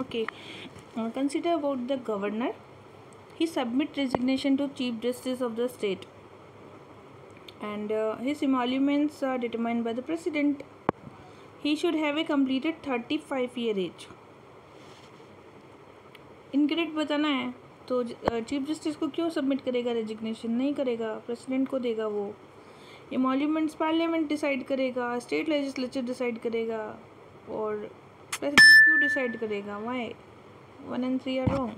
Okay, consider about the governor. He submit resignation to Chief Justice of the state, and his emoluments are determined by the president. He should have a completed 35-year age. Incorrect बताना है तो chief justice को क्यों submit करेगा resignation? नहीं करेगा, president को देगा वो. एमॉल्यूमेंट्स पार्लियामेंट डिसाइड करेगा, स्टेट लेजिस्लेचर डिसाइड करेगा, और प्रेसिडेंट क्यों डिसाइड करेगा? Why 1 and 3 are wrong.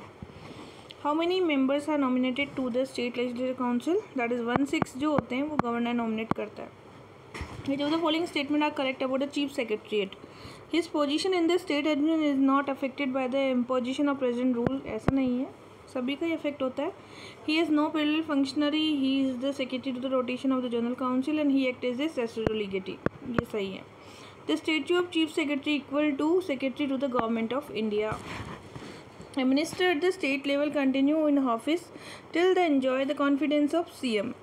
How many members are nominated to the state legislative council? That is 1/6 जो होते हैं वो गवर्नर नॉमिनेट करता है. Which of the following statement are correct about the chief secretariat? His position in the state admin is not affected by the imposition of president rule. ऐसा नहीं है, सभी का ही इफेक्ट होता है. He is no parallel functionary. He is the secretary to the rotation of the general council and he acts as a statutory legatee. ये सही है. The statute of chief secretary equal to secretary to the government of India. A minister at the state level continue in office till they enjoy the confidence of CM.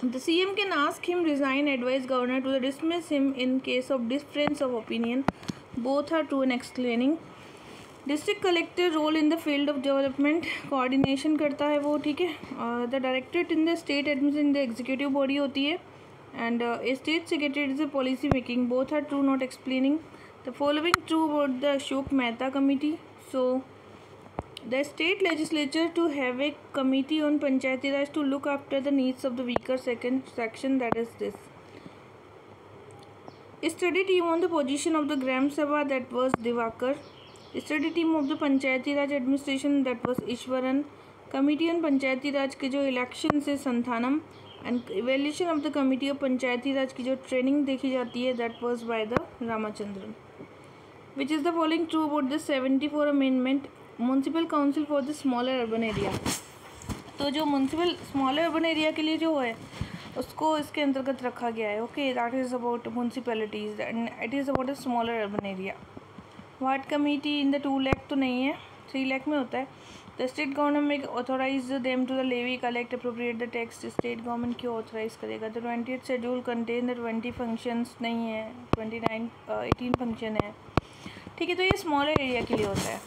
The CM can ask him resign, advise governor to dismiss him in case of difference of opinion. Both are true and explaining. District collector role in the field of development, coordination करता है वो, ठीक है. The directorate in the state administration the executive body होती है, and a state secretary is a policy making. Both are true, not explaining. The following true about the Ashok Mehta committee. So the state legislature to have a committee on Panchayati Raj to look after the needs of the weaker section, that is this. Study team on the position of the Gram Sabha, that was Divakar. Study team of the Panchayati Raj administration, that was Ishwaran. Committee on Panchayati Raj के जो election से Santhanam, and evaluation of the committee of Panchayati Raj की जो training देखी जाती है, that was by the Ramachandran. Which is the following true about the 74 amendment? Municipal council for the smaller urban area. तो जो म्यूनसिपल स्मॉलर अर्बन एरिया के लिए जो है उसको इसके अंतर्गत रखा गया है. Okay, that is about municipalities and it is about a smaller urban area. Ward committee in the 2 lakh तो नहीं है, 3 लाख में होता है. The state government authorize them to the levy collect appropriate the tax. State government क्यों authorize करेगा? The 20th schedule contain the 20 functions नहीं है, 18 फंक्शन है, ठीक है. तो ये स्मॉलर एरिया के लिए होता है.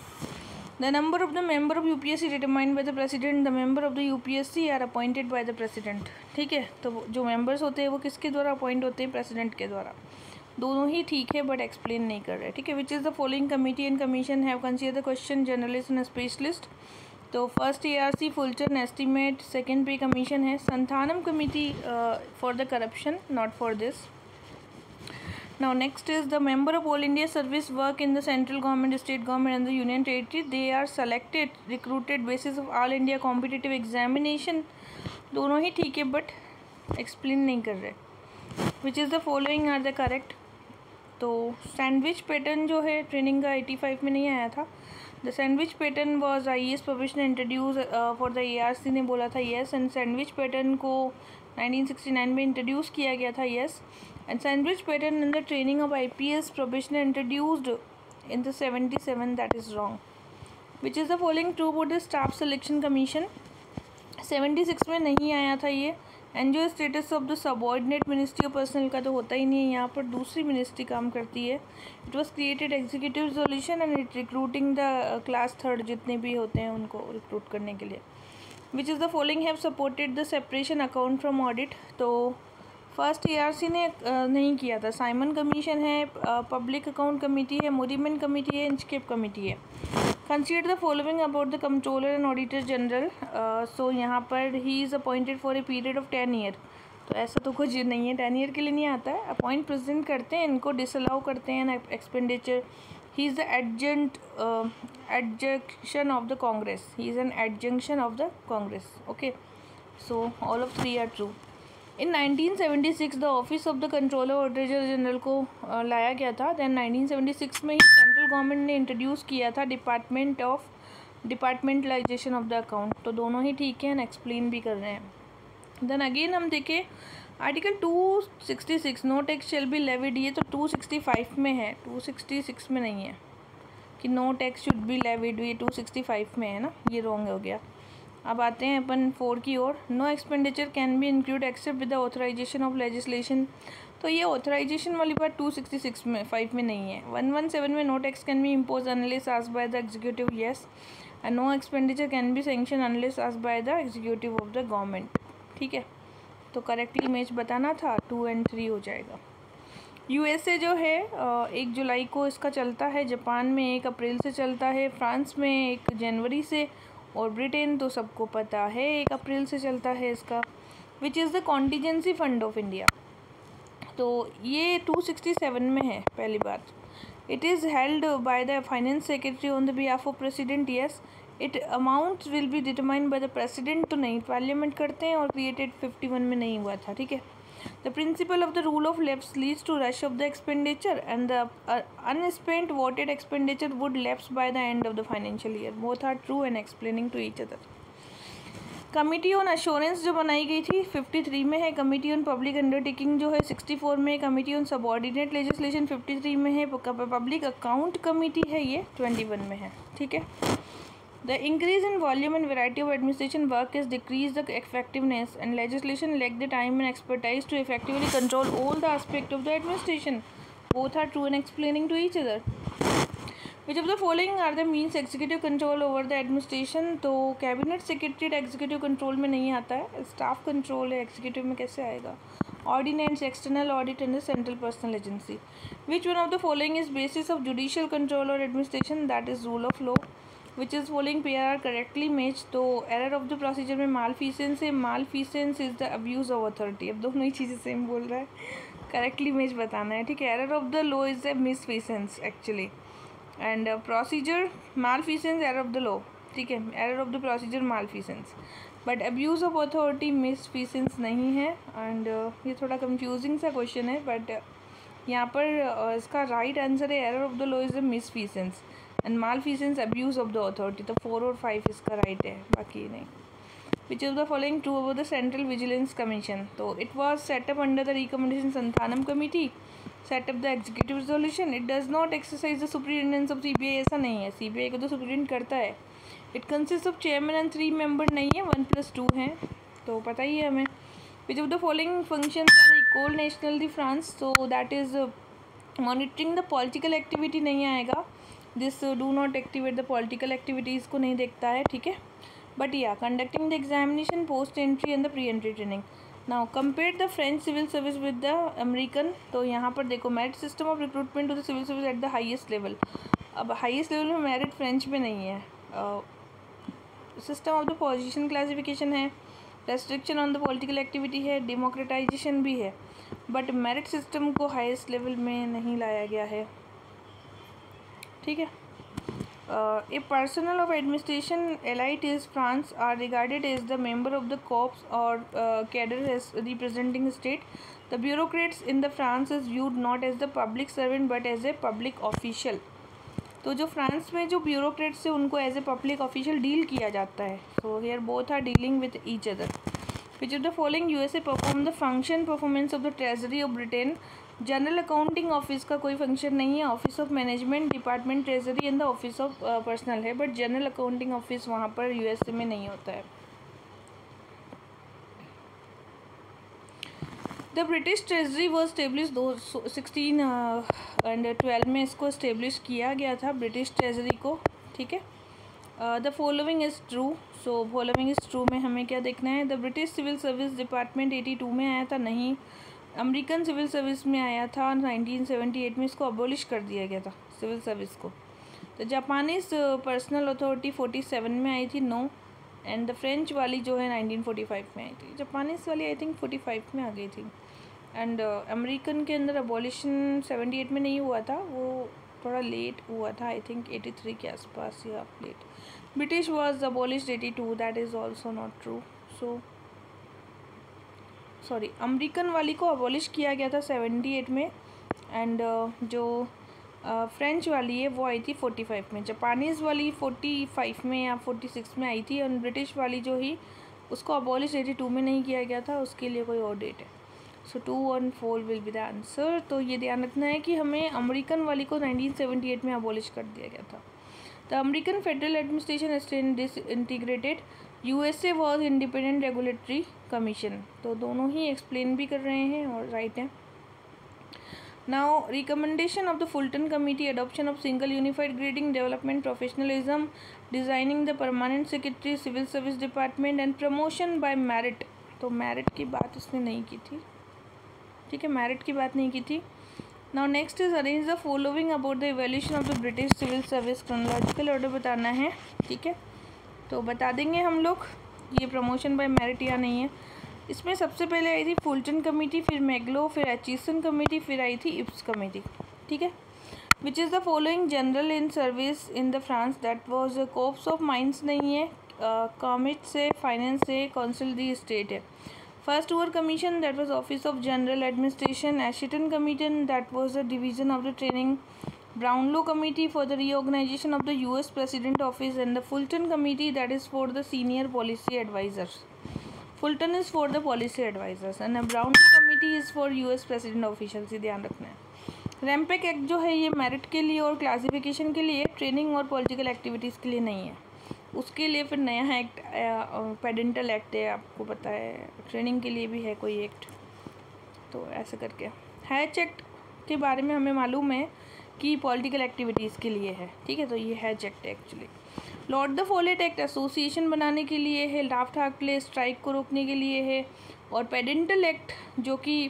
The number of the member of UPSC determined by the president. The member of the UPSC are appointed by the president. ठीक है, तो जो members होते हैं वो किसके द्वारा अपॉइंट होते हैं? प्रेसिडेंट के द्वारा. दोनों ही ठीक है बट एक्सप्लेन नहीं कर रहे, ठीक है. Which is the following committee and commission have consider the question journalist and specialist. तो फर्स्ट ARC फुलचर एस्टीमेट, सेकेंड पे कमीशन है. Santhanam committee for the corruption, not for this. Now next is the member of All India Service work in the central government, state government and the union territory. They are selected, recruited basis of All India competitive examination. दोनों ही ठीक है but explain नहीं कर रहे. Which is the following are the correct. तो sandwich pattern जो है training का 85 में नहीं आया था. The sandwich pattern was IAS professional introduce for the ARC ने बोला था येस, एंड सैंडविच पैटर्न को 1969 में इंट्रोड्यूस किया गया था yes. And sandwich pattern in the training of IPS probationer introduced in the 77, that is wrong. Which is the following true about the staff selection commission? 76 में नहीं आया था ये. एंड जो status of the subordinate ministry of personal का तो होता ही नहीं है, यहाँ पर दूसरी मिनिस्ट्री काम करती है. It was created executive resolution and it recruiting the class 3 जितने भी होते हैं उनको रिक्रूट करने के लिए. Which is the following have supported the separation account from audit. तो फर्स्ट ARC ने नहीं किया था. साइमन कमीशन है, पब्लिक अकाउंट कमेटी है, मोरीमेंट कमेटी है, इंचकेप कमेटी है. Consider the following about the controller and auditor general. So यहाँ पर ही is appointed for a period of 10 year. तो ऐसा तो कुछ नहीं है, 10 ईयर के लिए नहीं आता है. अपॉइंट प्रेसिडेंट करते हैं, इनको डिसअलाउ करते हैं expenditure. He is the adjunction of the Congress. He is an adjunction of the Congress. Okay, so all of 3 are true. In 1976 the office of the controller auditor general को लाया गया था. Then 1976 में ही central government ने introduce किया था departmentalisation of the account. तो दोनों ही ठीक है, एक्सप्लेन भी कर रहे हैं. देन अगेन हम देखें article 266 no tax shall be levied. ये तो 265 में है, 266 में नहीं है कि no tax should be levied. ये 265 में है ना, ये रॉन्ग हो गया. अब आते हैं अपन 4 की ओर. No expenditure can be include except with the authorization of legislation. तो ये ऑथराइजेशन वाली बात 266 में 5 में नहीं है। 117 में no tax can be impose unless asked by the executive, yes, and no expenditure can be sanction unless asked by the executive of the government. ठीक है, तो करेक्टली मैच बताना था, 2 और 3 हो जाएगा। यूएसए जो है 1 जुलाई को इसका चलता है, जापान में 1 अप्रैल से चलता है, फ्रांस में 1 जनवरी से, और ब्रिटेन तो सबको पता है 1 अप्रैल से चलता है इसका। विच is the contingency fund of India, तो ये 267 में है। पहली बात, it is held by the finance secretary on the behalf of president, yes, it amount will be determined by the president, तो नहीं, पार्लियामेंट करते हैं, और क्रिएटेड 51 में नहीं हुआ था। ठीक है, the principle of the rule of lapse leads to rush of the expenditure and the unspent voted expenditure would lapse by the end of the financial year, both are true and explaining to each other. Committee on assurance जो बनाई गई थी 53 में है, committee on public undertaking जो है 64 में है, कमिटी ऑन सबऑर्डिनेट लेजिस्लेशन 53 में है, पब्लिक अकाउंट कमिटी है ये 21 में है। ठीक है, the increase in volume and variety of administration work is decrease the effectiveness and legislation lack the time and expertise to effectively control all the aspect of the administration, both are true and explaining to each other. Which of the following are the means executive control over the administration, तो cabinet secretariat executive control में नहीं आता है, staff control है, executive में कैसे आएगा। Ordinance, external audit and the central personal agency. Which one of the following is basis of judicial control और administration, that is rule of law. Which is following pair are correctly match, तो error of the procedure में malfeasance है, malfeasance is the abuse of authority, अब दोनों ही चीज़ें same बोल रहा है, करेक्टली मैच बताना है। ठीक है, error of the law is the misfeasance actually, and procedure malfeasance error of the law. ठीक है, error of the procedure malfeasance, but abuse of authority misfeasance नहीं है। एंड ये थोड़ा कंफ्यूजिंग सा क्वेश्चन है, बट यहाँ पर इसका राइट आंसर है error of the law is the misfeasance and malfeasance abuse of the authority, तो 4 और 5 इसका राइट है, बाकी नहीं। Which is the following true about the central vigilance commission, तो it was set up under the recommendation Santhanam committee, set up the executive resolution, it does not exercise the superintendence of CBI, ऐसा नहीं है, CBI को तो superintend करता है। It consist of chairman and 3 member नहीं है, 1+2 हैं, तो पता ही है हमें। Which of the following functions are equal national the France, तो that is monitoring the political activity नहीं आएगा, this do not activate the political activities को नहीं देखता है। ठीक है, बट या conducting the examination, post entry and the pre entry training. Now compare the French civil service with the American, तो यहाँ पर देखो merit system of recruitment to the civil service at the highest level, अब highest level में merit French में नहीं है। System of the position classification है, restriction on the political activity है, डेमोक्रेटाइजेशन भी है, बट मेरिट सिस्टम को हाईएस्ट लेवल में नहीं लाया गया है। ठीक है, a personnel of administration elite is France are regarded as the member of the corps or cadre as representing state. The bureaucrats in the France is viewed not as the public servant but as a public official. तो जो France में जो bureaucrats है उनको as a public official deal किया जाता है, so here both are dealing with each other. Which of the following USA perform the function performance of the treasury of Britain, general accounting office का कोई फंक्शन नहीं है, office of management, department treasury and the office of personnel है, but general accounting office वहाँ पर USA में नहीं होता है। The British treasury was establish 16 and 12 में इसको इस्टेब्लिश किया गया था ब्रिटिश ट्रेजरी को। ठीक है, the following is true, so following is true में हमें क्या देखना है, the British civil service department 82 में आया था, नहीं, अमेरिकन सिविल सर्विस में आया था 1978 में, इसको अबॉलिश कर दिया गया था सिविल सर्विस को। तो जापानीज पर्सनल अथॉरिटी 47 में आई थी, नो, एंड द फ्रेंच वाली जो है 1945 में आई थी, जापानीज वाली आई थिंक 45 में आ गई थी, एंड अमेरिकन के अंदर अबॉलिशन 78 में नहीं हुआ था, वो थोड़ा लेट हुआ था, आई थिंक 83 के आसपास या late. British was abolished 82, that is also not true, so sorry, American वाली को अबॉलिश किया गया था 78 में, एंड जो फ्रेंच वाली है वो आई थी 45 में, जापानीज़ वाली 45 में या 46 में आई थी, और ब्रिटिश वाली जो ही उसको अबॉलिश 82 में नहीं किया गया था, उसके लिए कोई और डेट है। सो 2 और 4 विल बी द आंसर। तो ये ध्यान रखना है कि हमें अमेरिकन वाली को 1978 में अबॉलिश कर दिया गया था। The American federal administration disintegrated, USA was independent regulatory commission, तो दोनों ही एक्सप्लेन भी कर रहे हैं और राइट हैं। Now, recommendation of the Fulton Committee, adoption of single unified grading, development professionalism, designing the permanent secretary, civil service department and promotion by merit. तो merit की बात इसने नहीं की थी, ठीक है, merit की बात नहीं की थी. Now next is arrange the following about the evaluation of the British civil service, chronological order बताना है, ठीक है. तो बता देंगे हम लोग ये प्रमोशन बाय मेरिट या नहीं है. इसमें सबसे पहले आई थी फुलटन कमेटी, फिर मैग्लो, फिर एचिसन कमेटी, फिर आई थी इप्स कमेटी, ठीक है. Which is the following general in service in the France, that was corps of mines नहीं है, कॉमिट से, फाइनेंस से, काउंसिल दी स्टेट है. First over commission, that was office of general administration. Assheton commission, that was the division of the training. Brownlow Committee for the reorganization of the US President Office, and the Fulton Committee, that is for the senior policy advisors. Fulton is for the policy advisors and the Brownlow Committee is for US President Officials. ये ध्यान रखना है. रैम्पेक act जो है ये merit के लिए और क्लासिफिकेशन के लिए, ट्रेनिंग और पॉलिटिकल एक्टिविटीज़ के लिए नहीं है. उसके लिए फिर नया एक्ट पेडेंटल एक्ट है, आपको पता है. ट्रेनिंग के लिए भी है कोई एक्ट, तो ऐसे करके. हैच एक्ट के बारे में हमें मालूम है कि पॉलिटिकल एक्टिविटीज़ के लिए है, ठीक है. तो ये Hatch act actually. Lord the Follett act association बनाने के लिए है. ड्राफ्ट एक्ट स्ट्राइक को रोकने के लिए है. और पेडेंटल एक्ट जो कि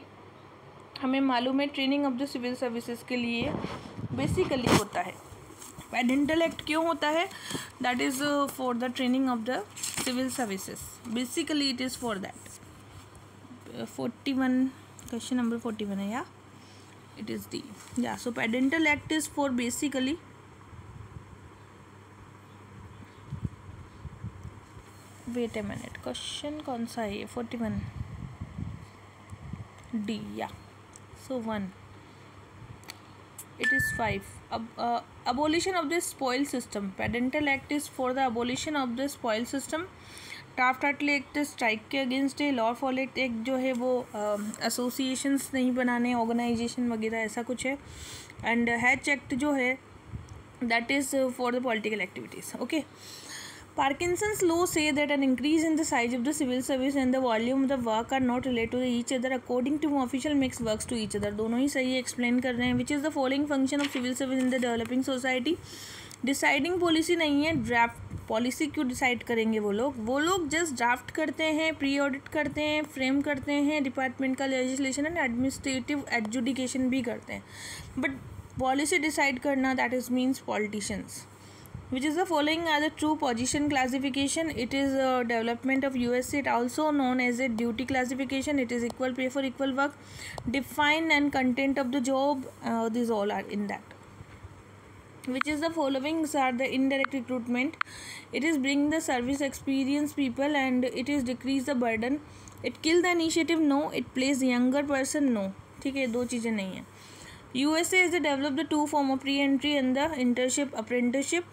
हमें मालूम है training of the civil services के लिए बेसिकली होता है. पेडेंटल एक्ट क्यों होता है? That is for the training of the civil services. Basically it is for that. 41 question number 41 है या it is D. Yeah, so pedental act is for basically wait a minute, question कौन सा है? 41 D. Yeah, so 1 it is 5. Abolition of the spoil system. Pedental act is for the abolition of the spoil system. Draft act strike के against है. Law folate act जो है वो associations नहीं बनाने, ऑर्गेनाइजेशन वगैरह ऐसा कुछ है. एंड हैच एक्ट जो है that is for the political activities. Okay. Parkinson's law से that an increase in the size of the civil service and the volume of the work are not related to each other according to official makes works to each other. दोनों ही सही explain कर रहे हैं. Which is the following function of civil service in the developing society. Deciding policy नहीं है, draft policy क्यों decide करेंगे वो लोग जस्ट ड्राफ्ट करते हैं, प्री ऑडिट करते हैं, फ्रेम करते हैं, डिपार्टमेंट का लेजिस्लेशन एंड एडमिनिस्ट्रेटिव एडजुडिकेशन भी करते हैं. बट पॉलिसी डिसाइड करना that is means politicians. Which is the following are the true position classification. It is development of USA, it also known as a duty classification. It is equal pay for equal work. Define and content of the job, this all are in that. Which is the following are the indirect recruitment. It is bring the service experienced people and it is decrease the burden. It kill the initiative, no. It place younger person, no. ठीक है, दो चीज़ें नहीं है. USA is the develop the two form of pre-entry and the internship apprenticeship.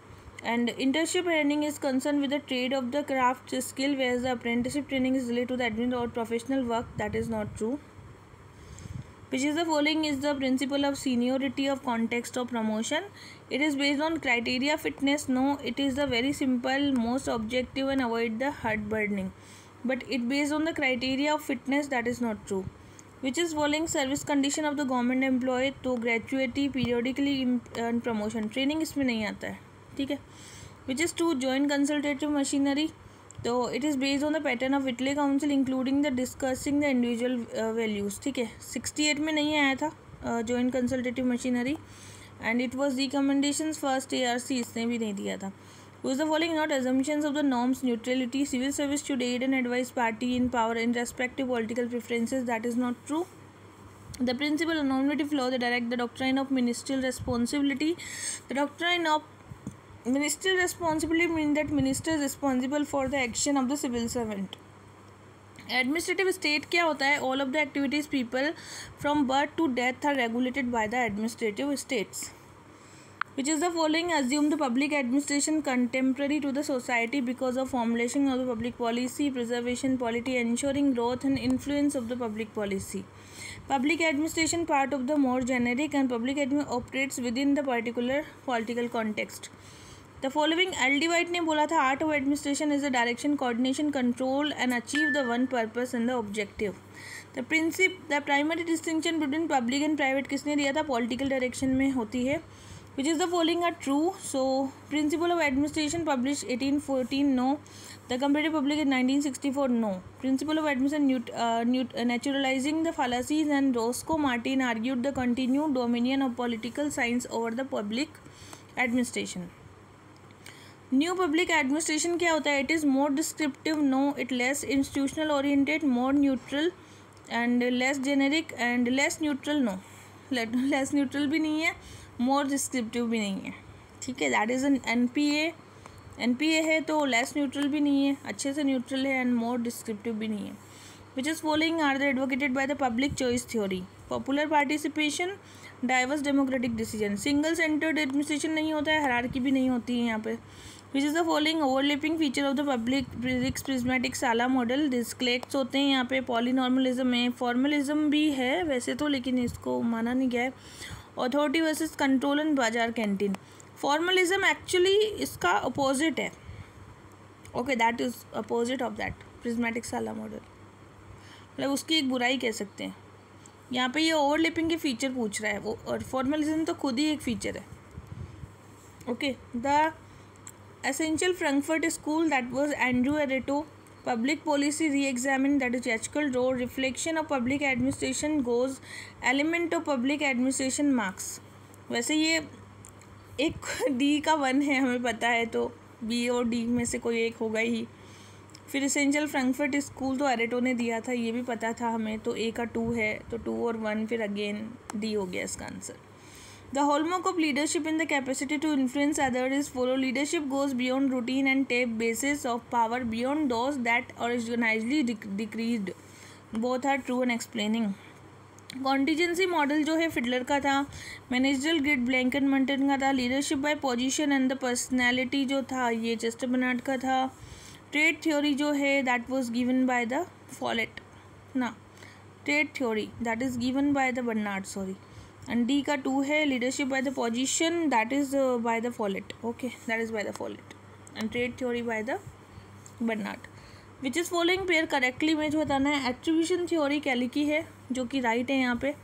And internship training is concerned with the trade of the craft skill, whereas the apprenticeship training is related to the admin or professional work. That is not true. Which is the following is the principle of seniority of context of promotion. It is based on criteria fitness, no. It is the very simple, most objective and avoid the heart burdening. But it based on the criteria of fitness, that is not true. Which is following service condition of the government employee, तो gratuity, periodically and promotion. Training इसमें नहीं आता है, ठीक है. Which is to join consultative machinery. तो it is based on the pattern of Whitley council including the discussing the individual values, ठीक है. 68 में नहीं आया था joint consultative machinery. And it was recommendations first ARC, इसने भी नहीं दिया था. Who is the following not assumptions of the norms neutrality. Civil service should aid and advise party in power in respective political preferences. That is not true. The principle of normative law that direct the doctrine of ministerial responsibility. The doctrine of ministerial responsibility means that minister is responsible for the action of the civil servant. Administrative state क्या होता है? All of the activities people from birth to death are regulated by the administrative states. Which is the following assume the public administration contemporary to the society because of formulation of the public policy, preservation polity, ensuring growth and influence of the public policy. Public administration part of the more generic and public administration operates within the particular political context. The following L D White ने बोला था art of administration is the direction, coordination, control and achieve the one purpose and the objective. The primary distinction between public and private किसने दिया था? Political direction में होती है। Which is the following are true? So principle of administration publish 1814 no. The comparative public in 1964 no. Principle of administration naturalizing the fallacies and Roscoe Martin argued the continued dominion of political science over the public administration. New public administration क्या होता है? It is more descriptive, no. It less institutional oriented, more neutral and less generic and less neutral, no. Less neutral भी नहीं है, मोर descriptive भी नहीं है, ठीक है। दैट इज़ एन एनपीए है तो लेस न्यूट्रल भी नहीं है, अच्छे से न्यूट्रल है, एंड मोर डिस्क्रिप्टिव भी नहीं है। Which is following are the advocated by the public choice theory? Popular participation, diverse democratic decision. Single centered administration नहीं होता है, हायरार्की भी नहीं होती है यहाँ पे। विच is the following overlapping feature of the public prismatic साला मॉडल? डिस्क्लेक्ट्स होते हैं यहाँ पे, पॉलीनॉर्मलिज्म है, फॉर्मलिज्म भी है वैसे तो, लेकिन इसको माना नहीं गया है। अथॉरिटी वर्सेस कंट्रोल एंड बाजार कैंटीन। फॉर्मलिज्म एक्चुअली इसका अपोजिट है, okay, that is opposite of that prismatic साला मॉडल, मतलब उसकी एक बुराई कह सकते हैं। यहाँ पे ये ओवरलैपिंग के फीचर पूछ रहा है वो, और फॉर्मलिज्म तो खुद ही एक फीचर है, okay. The essential Frankfurt school, that was Andrew Arato. Public policy re-examine, that is Yehezkel रोड। Reflection of public administration Gaus, element of public administration Marx. वैसे ये एक डी का 1 है हमें पता है, तो बी और डी में से कोई एक होगा ही। फिर एसेंशियल फ्रैंकफर्ट स्कूल तो एरेटो ने दिया था, ये भी पता था हमें, तो ए का 2 है, तो 2 और 1 फिर अगेन डी हो गया इसका answer. The hallmark of leadership in the capacity to influence other is follow. Leadership goes beyond routine and take basis of power beyond those that organizationally decreed. Both are true and explaining. Contingency model जो है Fiddler का था। Managerial grid ब्लैंकन Mouton का था। Leadership by position and the personality जो था ये Chester Barnard का था। ट्रेड थ्योरी जो है that was given by the Follett ना, trait theory that is given by the Barnard, sorry. And D का 2 है। Leadership by the position that is by the Follett, okay, that is by the Follett. And trait theory by the Barnard. Which is following pair correctly में जो बताना है? Attribution theory कैली की है जो कि राइट है यहाँ पे।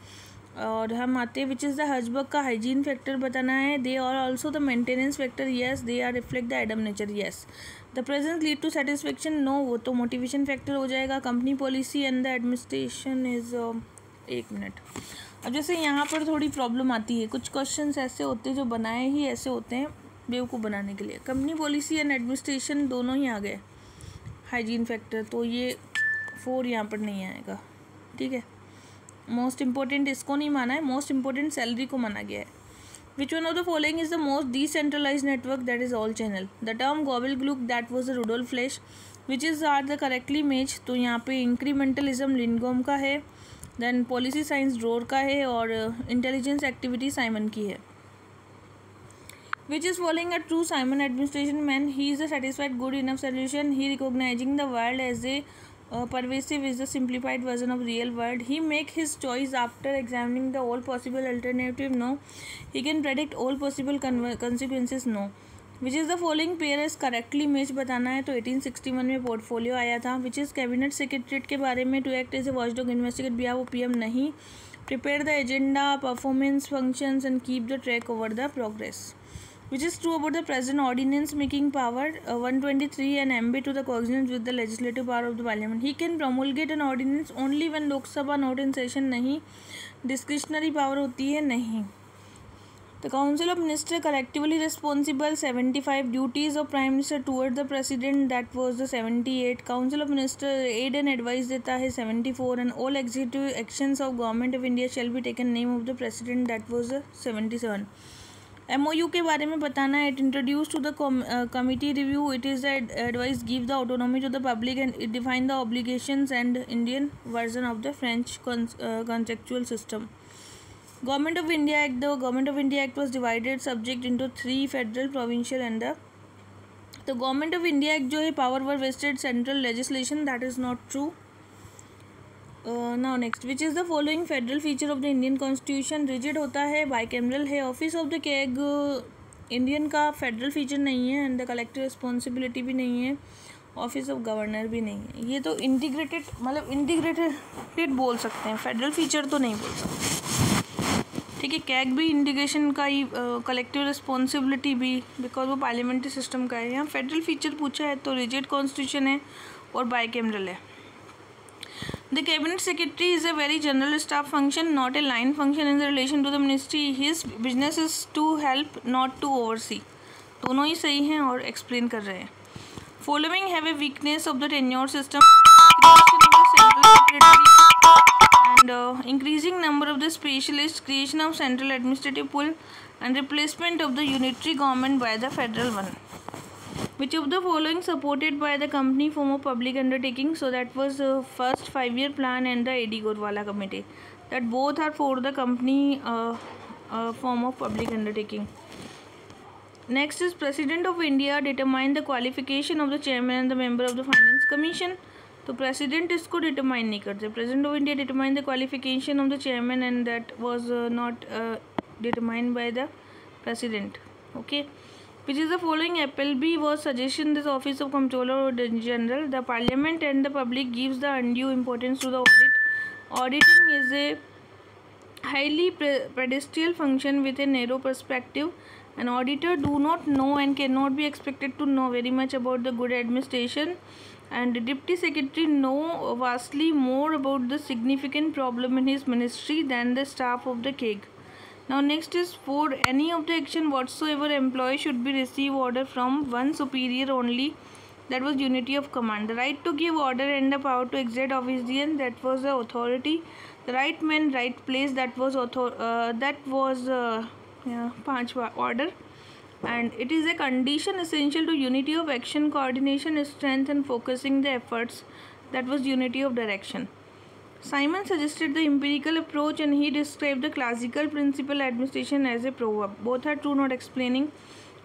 और हम आते हैं विच इज़ द हर्जबर्ग का हाइजीन फैक्टर बताना है। They are also the maintenance factor, yes. They are reflect the Adam nature, yes. The presence lead to satisfaction, no, वो तो मोटिवेशन फैक्टर हो जाएगा। Company policy and the administration is, एक minute. अब जैसे यहाँ पर थोड़ी प्रॉब्लम आती है, कुछ क्वेश्चन ऐसे होते हैं जो बनाए ही ऐसे होते हैं बेवकूफ़ बनाने के लिए। कंपनी पॉलिसी एंड एडमिनिस्ट्रेशन दोनों ही आ गए, हाइजीन फैक्टर, तो ये 4 यहाँ पर नहीं आएगा, ठीक है। मोस्ट इंपॉर्टेंट इसको नहीं माना है, मोस्ट इंपॉर्टेंट सैलरी को माना गया है। Which one of the following is the most decentralize network? That is all channel. The term gobbledygook that was Rudolf Flesch. Which is are the correctly match? तो यहाँ पे इंक्रीमेंटलिज्म लिनगॉम का है, then policy science ड्रोर का है, और intelligence activity Simon की है। Which is following a true Simon administration man? He is a satisfied good enough solution. He recognizing the world as a pervasive is the simplified version of real world. He make his choice after examining the all possible alternative, no. He can predict all possible consequences, no. Which is the following pair is correctly match बताना है, तो 1861 में portfolio आया था। Which is cabinet secretariat के बारे में? To act as a watchdog, investigate behalf of PM, नहीं। Prepare the agenda, performance functions and keep the track over the progress. Which is true about the present ordinance making power? 123 and ambit to the cognizance with the legislative power of the parliament. He can promulgate an ordinance only when Lok Sabha not in session, नहीं। discretionary power होती है, नहीं। The council of minister collectively responsible, 75. duties of prime minister toward the president, that was the 78. council of minister aid and advice देता है, 74. and all executive actions of government of India shall be taken name of the president, that was the 77. MOU के बारे में बताना है। It introduce to the committee review, it is advice give the autonomy to the public and it define the obligations and Indian version of the French contractual system. Government of India act, the government of India act was divided subject into 3 federal, provincial and the government of India act जो है power were vested central legislation, that is not true. Now next, which is the following federal feature of the Indian constitution? Rigid होता है, bicameral है। Office of the CAG Indian का federal feature नहीं है and the collective responsibility भी नहीं है, office of governor भी नहीं है। ये तो इंटीग्रेटेड मतलब इंटीग्रेटेड बोल सकते हैं, फेडरल फीचर तो नहीं बोल सकते। ठीक है, कैग भी इंटीग्रेशन का ही, कलेक्टिव रिस्पॉन्सिबिलिटी भी, बिकॉज वो पार्लियामेंट्री सिस्टम का है। यहाँ फेडरल फीचर पूछा है तो रिजिड कॉन्स्टिट्यूशन है और बाइकैमरल है। The cabinet secretary is a very general staff function, not a line function in relation to the ministry. His business is to help, not to oversee. दोनों ही सही हैं और एक्सप्लेन कर रहे हैं। Following have a weakness of the tenure system, creation of the central secretary and increasing number of the specialists, creation of central administrative pool and replacement of the unitary government by the federal one. Which of the following supported by the company form of public undertaking? So that was the first 5-year plan and the AD Gorwala committee. That both are for the company form of public undertaking. Next is President of India determine the qualification of the chairman and the member of the finance commission. तो president इसको determine नहीं करते। President of India determine the qualification of the chairman and that was not determined by the president. Okay, which is the following FLB was suggestion this office of comptroller general. The parliament and the public gives the undue importance to the audit. Auditing is a highly pedestal function with a narrow perspective. An auditor do not know and cannot be expected to know very much about the good administration, and the deputy secretary know vastly more about the significant problem in his ministry than the staff of the CAG. Now next is for any of the action whatsoever employee should be receive order from one superior only, that was unity of command. The right to give order and the power to exert obedience, that was the authority. The right man, right place, that was पांचवा order. And it is a condition essential to unity of action, coordination, strength and focusing the efforts, that was unity of direction. Simon suggested the empirical approach and he described the classical principal administration as a proverb. Both are true, not explaining.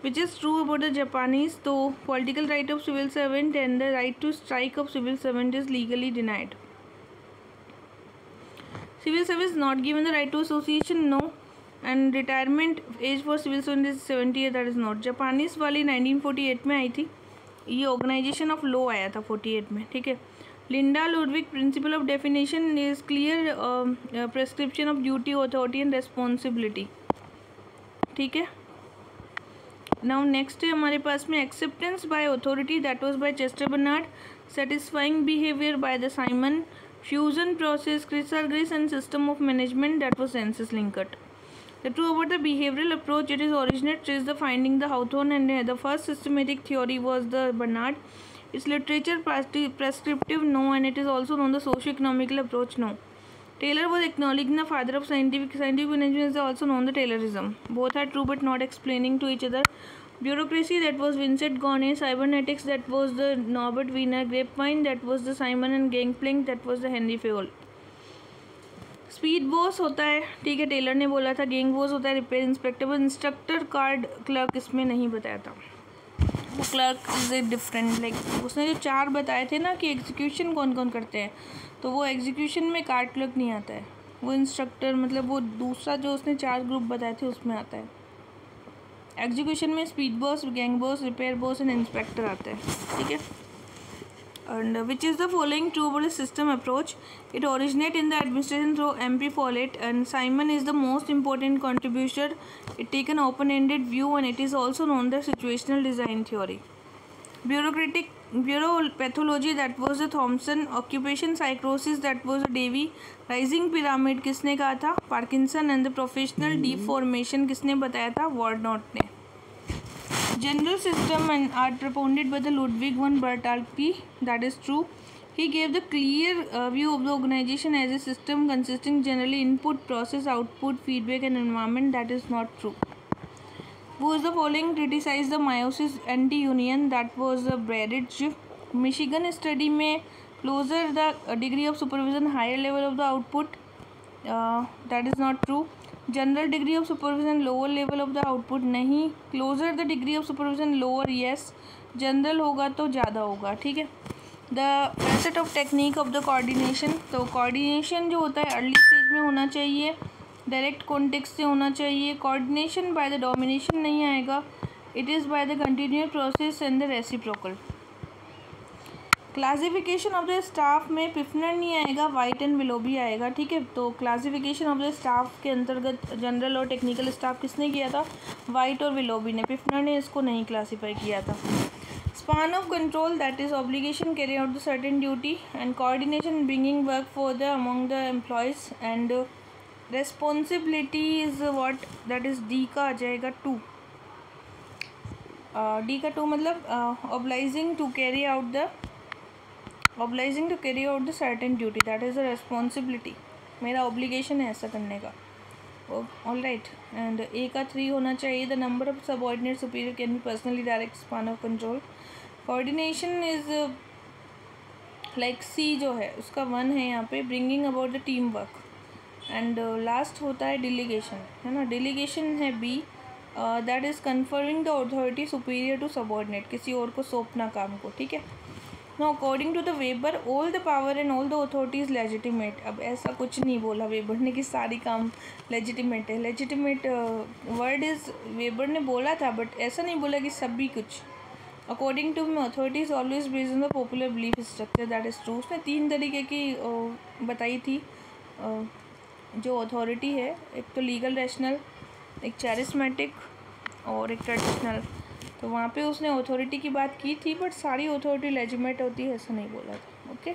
Which is true about the Japanese, though political right of civil servant and the right to strike of civil servant is legally denied. Civil service not given the right to association, no. And retirement age for civil servant is 70 years, that is not. Japanese वाली 1948 में आई थी, ये organisation of law आया था 48 में। ठीक है, Linda Ludwig principle of definition is clear prescription of duty, authority and responsibility. ठीक है, now next है हमारे पास में acceptance by authority, that was by Chester Bernard. Satisfying behavior by the Simon. Fusion process, Chrysalis and system of management, that was Census Linkert. The true about the behavioral approach, it is originate is the finding the Hawthorne and the first systematic theory was the Bernard. Its literature prescriptive, no, and it is also known the socio-economical approach, no. Taylor was acknowledging the father of scientific management is also known the Taylorism. Both are true but not explaining to each other. Bureaucracy, that was Vincent Gaughan. Cybernetics, that was the Norbert Wiener. Grapevine, that was the Simon and Gangplank, that was the Henry Fayol. Speed boss होता है, ठीक है, Taylor ने बोला था। Gang boss होता है repair inspector. Instructor card clerk इसमें नहीं बताया था, वो clerk is a different, like उसने जो 4 बताए थे ना कि एग्जीक्यूशन कौन कौन करते हैं, तो वो एग्जीक्यूशन में कार्ड क्लर्क नहीं आता है, वो इंस्ट्रक्टर मतलब वो दूसरा जो उसने 4 ग्रुप बताए थे उसमें आता है। एग्जीक्यूशन में speed boss, gang boss, repair boss and inspector आता है। ठीक है, and which is the following true about the system approach? It originated in the administration through MP Follett, and Simon is the most important contributor. It take an open-ended view and it is also known the situational design theory. Bureaupathology, that was the Thompson. Occupation psychosis, that was the Davy. Rising pyramid किसने कहा था? Parkinson. And the professional deformation किसने बताया था? Wardnot ने. General system and are propounded by the Ludwig von Bertalanffy, that is true. He gave the clear view of the organization as a system consisting generally input, process, output, feedback and environment, that is not true. Who is the following criticized the meiosis anti-union, that was Bradridge. Michigan study में closer the degree of supervision, higher level of the output, that is not true. General degree of supervision lower level of the output नहीं, closer the degree of supervision lower yes, general होगा तो ज़्यादा होगा। ठीक है, the facet of technique of the coordination, तो coordination जो होता है अर्ली स्टेज में होना चाहिए, डायरेक्ट कॉन्टेक्स्ट से होना चाहिए, कोऑर्डिनेशन बाय द डोमिनेशन नहीं आएगा, it is by the continuous process and the reciprocal. Classification of the staff में पिफनर नहीं आएगा, वाइट एंड विलोबी आएगा, ठीक है। तो क्लासिफिकेशन ऑफ द स्टाफ के अंतर्गत जनरल और टेक्निकल स्टाफ किसने किया था, वाइट और विलोबी ने, पिफनर ने इसको नहीं क्लासीफाई किया था। Span of control that is obligation carry out the certain duty and coordination bringing work for the among the employees and responsibility is what, that is D का आ जाएगा 2। डी का 2 मतलब obliging to carry out the certain duty, that is a responsibility, मेरा obligation है ऐसा करने का। All right. एंड ए का 3 होना चाहिए, the number of subordinate superior can be personally direct span of control. Coordination is like C जो है उसका 1 है यहाँ पे, bringing about the team work. And last होता है डिलीगेशन, है ना, डिलीगेशन है B, that is conferring the authority superior to subordinate, किसी और को सौंपना काम को, ठीक है। No according to the Weber all the power and all the authority is legitimate. अब ऐसा कुछ नहीं बोला वेबर ने कि सारी काम लेजिटिमेट है, लेजिटिमेट वर्ड इज वेबर ने बोला था, बट ऐसा नहीं बोला कि सभी कुछ। According to authority is always based on the popular belief structure, that is true. उसने 3 तरीके की बताई थी जो अथॉरिटी है, एक तो लीगल रैशनल, एक चैरिस्मेटिक और एक ट्रेडिशनल। तो वहाँ पे उसने अथॉरिटी की बात की थी, बट सारी अथॉरिटी लेजिटिमेट होती है ऐसा नहीं बोला था, ओके।